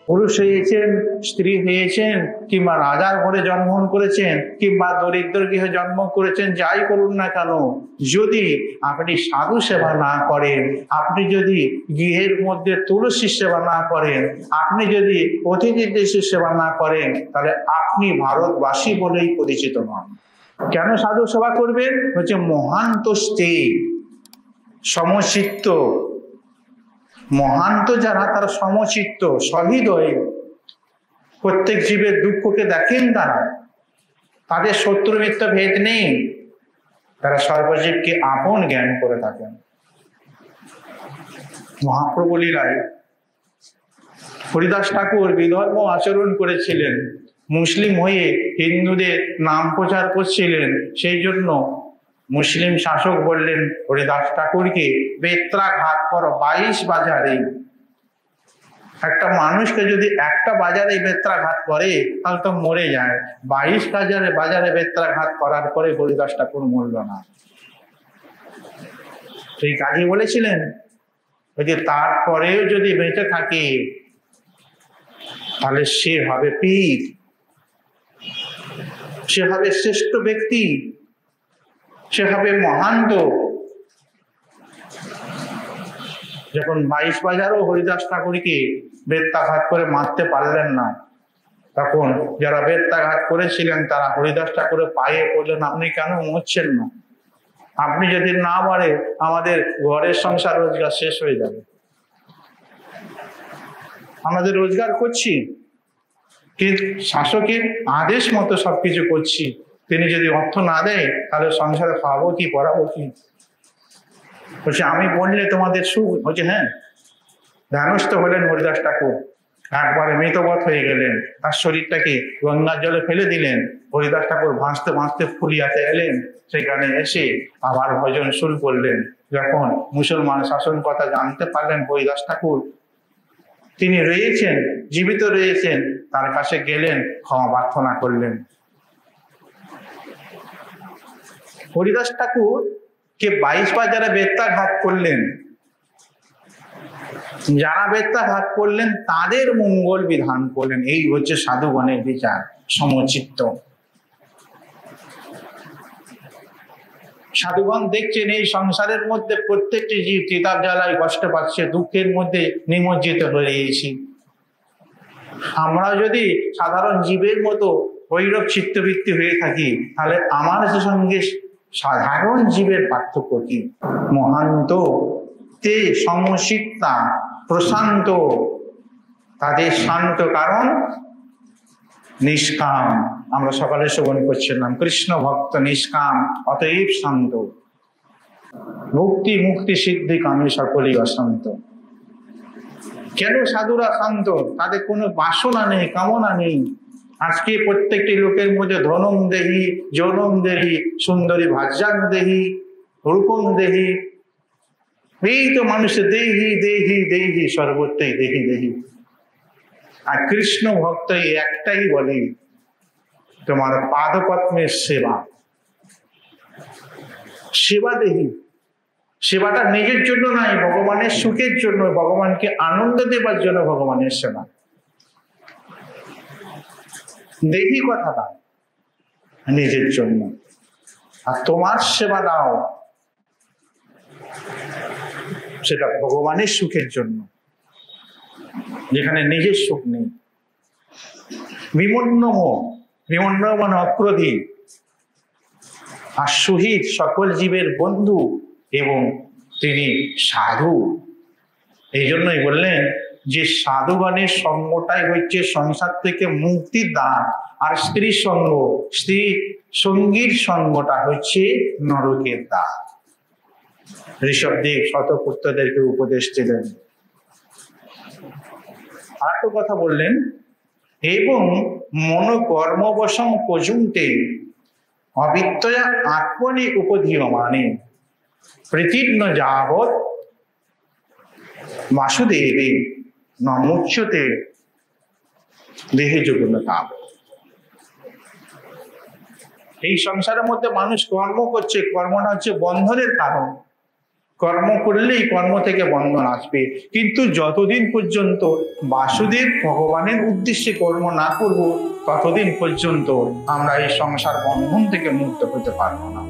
পুরুষ হয়েছেন, স্ত্রী হয়েছেন, কিংবা রাজার ঘরে জন্মগ্রহণ করেছেন, কিংবা দরিদ্র গৃহে জন্ম করেছেন, যাই করুন না কেন, যদি আপনি সাধু সেবা না করেন, আপনি যদি গৃহের মধ্যে তুলসী সেবা না করেন, আপনি যদি অতিথি দেশের সেবা না করেন, তাহলে আপনি ভারতবাসী বলেই পরিচিত নন। কেন সাধু সেবা করবেন? হচ্ছে মহান্তস্তে, সমচিত্ত। মহান্ত যারা, তারা সমচিত্ত, সহৃদয়, প্রত্যেক জীবের দুঃখকে দেখেন তারা, তাদের শত্রু মিত্র ভেদ নেই, তারা সর্বজীবকে আপন জ্ঞান করে থাকেন। মহাপ্রভু লীলায় হরিদাস ঠাকুর বিধর্ম আচরণ করেছিলেন, মুসলিম হয়ে হিন্দুদের নাম প্রচার করছিলেন। সেই জন্য মুসলিম শাসক বললেন হরিদাস ঠাকুরকে, বেত্রাঘাত করো 22 বাজারে। একটা মানুষকে যদি একটা বাজারে বেত্রাঘাত করে তাহলে তো মরে যায়। 22 বাজারে বেত্রাঘাত করার পরে হরিদাস ঠাকুর মরল না। সেই কাজে বলেছিলেন যে তারপরেও যদি বেঁচে থাকে তাহলে সে হবে পীর, সে হবে শ্রেষ্ঠ ব্যক্তি, সে হবে মহান্ত। যখন 22 বাজারও হরিদাস ঠাকুরকে বেত্রাঘাত করে মারতে পারলেন না, তখন যারা বেত্রাঘাত করেছিলেন তারা হরিদাস ঠাকুরের পায়ে পড়লেন, আপনি কেন মরছেন না? আপনি যদি না মারে আমাদের ঘরের সংসার রোজগার শেষ হয়ে যাবে। আমাদের রোজগার করছি, কিন্তু শাসকের আদেশ মতো সবকিছু করছি, তিনি যদি অর্থ না দেয় তাহলে সংসারে খাওয়াবো কি, পড়াবো কি? বলছে আমি বললে তোমাদের সুখ হচ্ছে। হ্যাঁ, ধ্যানস্থ হলেন হরিদাস ঠাকুর, একবারে মৃতবৎ হয়ে গেলেন, তার শরীরটাকে গঙ্গার জলে ফেলে দিলেন। হরিদাস ঠাকুর ভাসতে ভাসতে ফুলিয়াতে এলেন, সেখানে এসে আবার ভজন শুরু করলেন। যখন মুসলমান শাসন কথা জানতে পারলেন হরিদাস ঠাকুর তিনি রয়েছেন, জীবিত রয়েছেন, তার কাছে গেলেন, ক্ষমা প্রার্থনা করলেন। হরিদাস ঠাকুর কে 22 বাজারে বেত্রাঘাত করলেন, যারা বেত্রাঘাত করলেন তাদের মঙ্গল বিধান করলেন। এই হচ্ছে সাধুগণের বিচার, সমচিত্ত। সাধুগণ দেখছেন এই সংসারের মধ্যে প্রত্যেকটি জীব চিতার জ্বালায় কষ্ট পাচ্ছে, দুঃখের মধ্যে নিমজ্জিত হয়ে গেছি। আমরা যদি সাধারণ জীবের মতো ভৈরব চিত্তবৃত্তি হয়ে থাকি, তাহলে আমার সঙ্গে সাধারণ জীবের পার্থক্য কি? মহান্ত তে সমচিত্তা প্রশান্ত, তাদের শান্ত কারণ নিষ্কাম। আমরা সকালে শ্রবণ করছিলাম, কৃষ্ণ ভক্ত নিষ্কাম, অতএব শান্ত। ভক্তি মুক্তি সিদ্ধি কামে সকলেই অশান্ত। কেন সাধুরা শান্ত? তাদের কোনো বাসনা নেই, কামনা নেই। আজকে প্রত্যেকটি লোকের মধ্যে ধনম দেহি, যৌনম দেহি, সুন্দরী ভাজ্যাং দেহি, রূপম দেহি, এই তো মানুষের দেহি দেহি দেহি, সর্বত্রই দেহি দেহি। আর কৃষ্ণ ভক্ত একটাই বলে, তোমার পাদপদ্মের সেবা। সেবা দেহি, সেবাটা নিজের জন্য নয়, ভগবানের সুখের জন্য, ভগবানকে আনন্দ দেবার জন্য ভগবানের সেবা। দেহি কথাটা নিজের জন্য, আর তোমার সেবা দাও সেটা ভগবানের সুখের জন্য, যেখানে নিজের সুখ নেই। বিমন্ন মানে অক্রোধী, আর সুহিত সকল জীবের বন্ধু, এবং তিনি সাধু। এই জন্যই বললেন যে সাধুগণের সঙ্গটাই হচ্ছে সংসার থেকে মুক্তির দ্বার, আর স্ত্রী সঙ্গীর সঙ্গটা হচ্ছে নরকের দ্বার। ঋষভদেব শতপুত্রদেরকে উপদেশ দিলেন। আর একটা কথা বললেন, এবং মনোকর্মবশং পর্যন্তে অবিদ্যয়া আত্মনি উপধীয়মানে প্রীতির্ন যাবৎ বাসুদেবে নমুচ্যতে দেহে যোগ্যতা। এই সংসারের মধ্যে মানুষ কর্ম করছে, কর্মটা হচ্ছে বন্ধনের কারণ। কর্ম করলেই কর্ম থেকে বন্ধন আসবে, কিন্তু যতদিন পর্যন্ত বাসুদেব ভগবানের উদ্দেশ্যে কর্ম না করব ততদিন পর্যন্ত আমরা এই সংসার বন্ধন থেকে মুক্ত হতে পারবো না।